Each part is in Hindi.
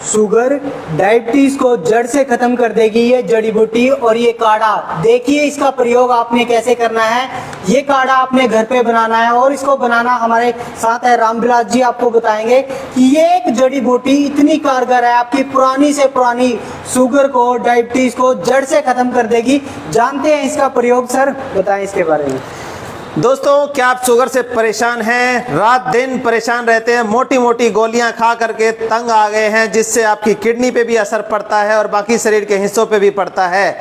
शुगर डायबिटीज को जड़ से खत्म कर देगी ये जड़ी बूटी। और ये काढ़ा देखिए, इसका प्रयोग आपने कैसे करना है। ये काढ़ा आपने घर पे बनाना है और इसको बनाना हमारे साथ है रामविलास जी, आपको बताएंगे कि ये एक जड़ी बूटी इतनी कारगर है, आपकी पुरानी से पुरानी शुगर को डायबिटीज को जड़ से खत्म कर देगी। जानते हैं इसका प्रयोग, सर बताएं इसके बारे में। दोस्तों, क्या आप शुगर से परेशान हैं? रात दिन परेशान रहते हैं, मोटी मोटी गोलियां खा करके तंग आ गए हैं, जिससे आपकी किडनी पे भी असर पड़ता है और बाकी शरीर के हिस्सों पे भी पड़ता है।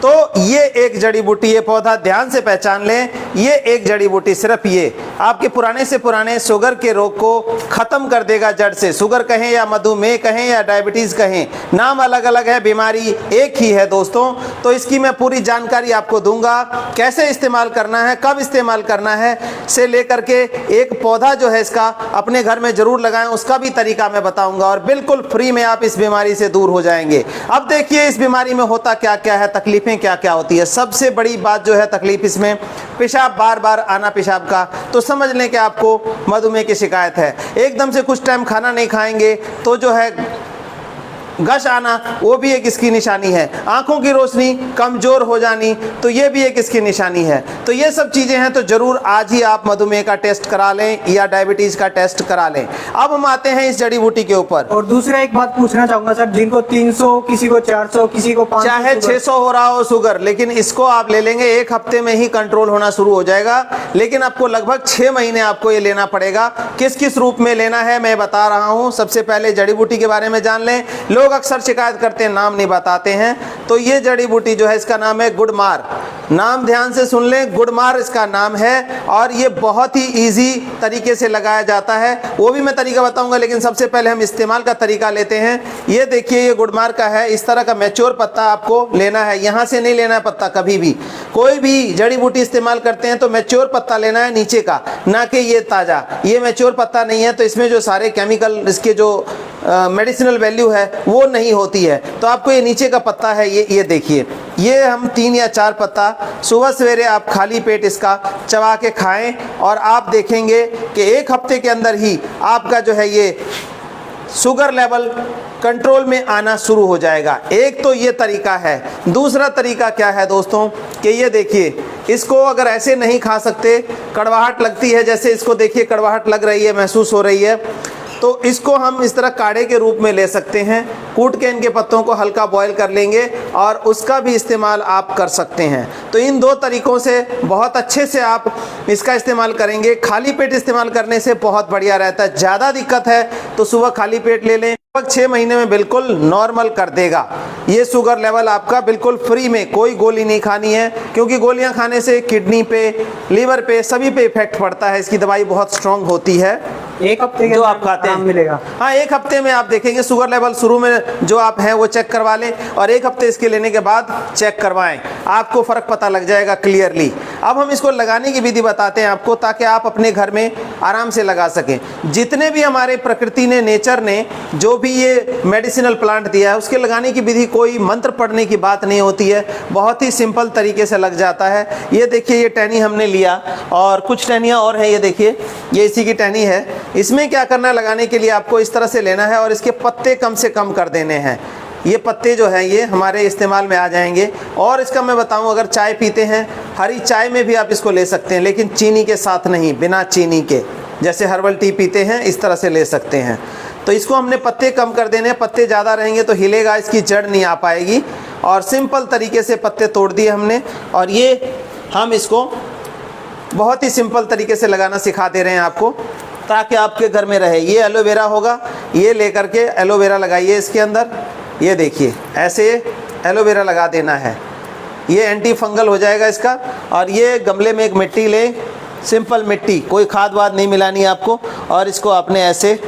तो ये एक जड़ी बूटी, ये पौधा ध्यान से पहचान लें। ये एक जड़ी बूटी सिर्फ ये आपके पुराने से पुराने शुगर के रोग को खत्म कर देगा जड़ से। शुगर कहें या मधुमेह कहें या डायबिटीज कहें, नाम अलग अलग है, बीमारी एक ही है दोस्तों। तो इसकी मैं पूरी जानकारी आपको दूंगा, कैसे इस्तेमाल करना है, कब इस्तेमाल करना है से लेकर के एक पौधा जो है इसका अपने घर में जरूर लगाएं, उसका भी तरीका मैं बताऊंगा और बिल्कुल फ्री में आप इस बीमारी से दूर हो जाएंगे। अब देखिए इस बीमारी में होता क्या क्या है, तकलीफें क्या क्या होती है। सबसे बड़ी बात जो है तकलीफ इसमें पेशाब बार बार आना पेशाब का, तो समझ लें कि आपको मधुमेह की शिकायत है। एकदम से कुछ टाइम खाना नहीं खाएंगे तो जो है गश आना, वो भी एक इसकी निशानी है। आंखों की रोशनी कमजोर हो जानी, तो ये भी एक इसकी निशानी है। तो ये सब चीजें हैं, तो जरूर आज ही आप मधुमेह का टेस्ट करा लें या डायबिटीज का टेस्ट करा लें। अब हम आते हैं इस जड़ी बूटी के ऊपर। और दूसरा एक बात पूछना चाहूंगा सर, जिनको 300, किसी को 400, किसी को 500, चाहे 600 हो रहा हो शुगर, लेकिन इसको आप ले लेंगे, एक हफ्ते में ही कंट्रोल होना शुरू हो जाएगा। लेकिन आपको लगभग 6 महीने आपको ये लेना पड़ेगा। किस किस रूप में लेना है मैं बता रहा हूं। सबसे पहले जड़ी बूटी के बारे में जान लें। लोग अक्सर शिकायत करते हैं, नाम नहीं बताते हैं। तो ये जड़ी बूटी जो है इसका नाम है गुड़मार। नाम ध्यान से सुन लें, गुड़मार इसका नाम है। और ये बहुत ही इजी तरीके से लगाया जाता है, वो भी मैं तरीका बताऊंगा। लेकिन सबसे पहले हम इस्तेमाल का तरीका लेते हैं। ये देखिए, ये गुड़मार का है। इस तरह का मैच्योर पत्ता आपको लेना है, यहाँ से नहीं लेना है पत्ता कभी भी। कोई भी जड़ी बूटी इस्तेमाल करते हैं तो मैच्योर पत्ता लेना है नीचे का, ना कि ये ताजा। ये मैच्योर पत्ता नहीं है तो इसमें जो सारे केमिकल, इसके जो मेडिसिनल वैल्यू है वो नहीं होती है। तो आपको ये नीचे का पत्ता है, ये देखिए, ये हम 3 या 4 पत्ता सुबह सवेरे आप खाली पेट इसका चबा के खाएं और आप देखेंगे कि 1 हफ्ते के अंदर ही आपका जो है ये शुगर लेवल कंट्रोल में आना शुरू हो जाएगा। एक तो ये तरीका है। दूसरा तरीका क्या है दोस्तों कि ये देखिए, इसको अगर ऐसे नहीं खा सकते, कड़वाहट लगती है, जैसे इसको देखिए कड़वाहट लग रही है, महसूस हो रही है, तो इसको हम इस तरह काढ़े के रूप में ले सकते हैं। कूट के इनके पत्तों को हल्का बॉईल कर लेंगे और उसका भी इस्तेमाल आप कर सकते हैं। तो इन 2 तरीकों से बहुत अच्छे से आप इसका इस्तेमाल करेंगे। खाली पेट इस्तेमाल करने से बहुत बढ़िया रहता है। ज़्यादा दिक्कत है तो सुबह खाली पेट ले लें, 6 महीने में बिल्कुल नॉर्मल कर देगा। ये शुगर लेवल आपका बिल्कुल फ्री में, कोई गोली नहीं खानी है, क्योंकि गोलियां खाने से किडनी पे, लीवर पे, सभी पे इफेक्ट पड़ता है। इसकी दवाई बहुत स्ट्रांग होती है। 1 हफ्ते जो आप खाते हैं मिलेगा। हाँ, 1 हफ्ते में आप देखेंगे शुगर लेवल शुरू में जो आप हैं वो चेक करवा लें और 1 हफ्ते इसके लेने के बाद चेक करवाएं, आपको फर्क पता लग जाएगा क्लियरली। अब हम इसको लगाने की विधि बताते हैं आपको, ताकि आप अपने घर में आराम से लगा सकें। जितने भी हमारे प्रकृति ने, नेचर ने जो भी ये मेडिसिनल प्लांट दिया है, उसके लगाने की विधि कोई मंत्र पढ़ने की बात नहीं होती है, बहुत ही सिंपल तरीके से लग जाता है। ये देखिए, ये टहनी हमने लिया और कुछ टहनियाँ और हैं, ये देखिए, ये इसी की टहनी है। इसमें क्या करना है, लगाने के लिए आपको इस तरह से लेना है और इसके पत्ते कम से कम कर देने हैं। ये पत्ते जो हैं ये हमारे इस्तेमाल में आ जाएंगे। और इसका मैं बताऊं, अगर चाय पीते हैं, हरी चाय में भी आप इसको ले सकते हैं, लेकिन चीनी के साथ नहीं, बिना चीनी के। जैसे हर्बल टी पीते हैं, इस तरह से ले सकते हैं। तो इसको हमने पत्ते कम कर देने हैं। पत्ते ज़्यादा रहेंगे तो हिलेगा, इसकी जड़ नहीं आ पाएगी। और सिंपल तरीके से पत्ते तोड़ दिए हमने और ये हम इसको बहुत ही सिंपल तरीके से लगाना सिखा दे रहे हैं आपको, ताकि आपके घर में रहे। ये एलोवेरा होगा, ये लेकर के एलोवेरा लगाइए इसके अंदर। ये देखिए, ऐसे एलोवेरा लगा देना है, ये एंटी फंगल हो जाएगा इसका। और ये गमले में एक मिट्टी लें, सिंपल मिट्टी, कोई खाद वाद नहीं मिलानी आपको, और इसको आपने ऐसे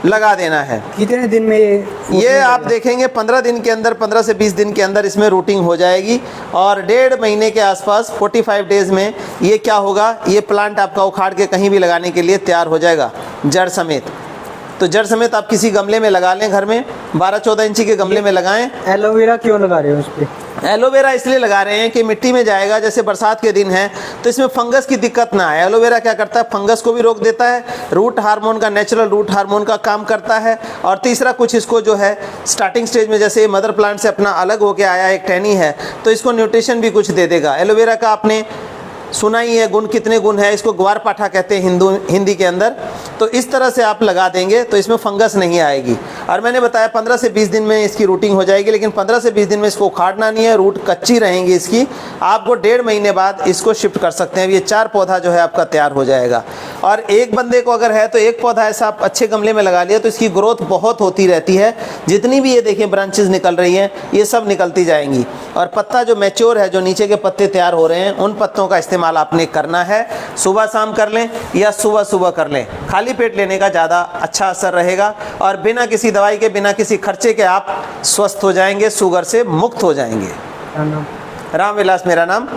लगा देना है। कितने दिन में ये आप देखेंगे 15 दिन के अंदर, 15 से 20 दिन के अंदर इसमें रूटिंग हो जाएगी। और 1.5 महीने के आसपास, 45 डेज में ये क्या होगा, ये प्लांट आपका उखाड़ के कहीं भी लगाने के लिए तैयार हो जाएगा, जड़ समेत। तो जड़ समेत आप किसी गमले में लगा लें, घर में 12-14 इंची के गमले में लगाएं। एलोवेरा क्यों लगा रहे हो उस पे? एलोवेरा इसलिए लगा रहे हैं कि मिट्टी में जाएगा, जैसे बरसात के दिन है तो इसमें फंगस की दिक्कत ना आए। एलोवेरा क्या करता है, फंगस को भी रोक देता है, रूट हार्मोन का, नेचुरल रूट हार्मोन का काम करता है। और तीसरा, कुछ इसको जो है स्टार्टिंग स्टेज में, जैसे मदर प्लांट से अपना अलग होकर आया एक टहनी है, तो इसको न्यूट्रिशन भी कुछ दे देगा। एलोवेरा का आपने सुना ही है गुण, कितने गुण है, इसको ग्वार पाठा कहते हैं हिंदी के अंदर। तो इस तरह से आप लगा देंगे तो इसमें फंगस नहीं आएगी। और मैंने बताया 15 से 20 दिन में इसकी रूटिंग हो जाएगी, लेकिन 15 से 20 दिन में इसको उखाड़ना नहीं है, रूट कच्ची रहेंगी इसकी। आपको 1.5 महीने बाद इसको शिफ्ट कर सकते हैं। ये 4 पौधा जो है आपका तैयार हो जाएगा। और एक बंदे को अगर है तो एक पौधा ऐसा आप अच्छे गमले में लगा लिया तो इसकी ग्रोथ बहुत होती रहती है। जितनी भी ये देखें ब्रांचेस निकल रही हैं, ये सब निकलती जाएंगी। और पत्ता जो मैच्योर है, जो नीचे के पत्ते तैयार हो रहे हैं, उन पत्तों का इस्तेमाल आपने करना है। सुबह शाम कर लें या सुबह सुबह कर लें, खाली पेट लेने का ज़्यादा अच्छा असर रहेगा। और बिना किसी दवाई के, बिना किसी खर्चे के आप स्वस्थ हो जाएंगे, शुगर से मुक्त हो जाएंगे। रामविलास मेरा नाम।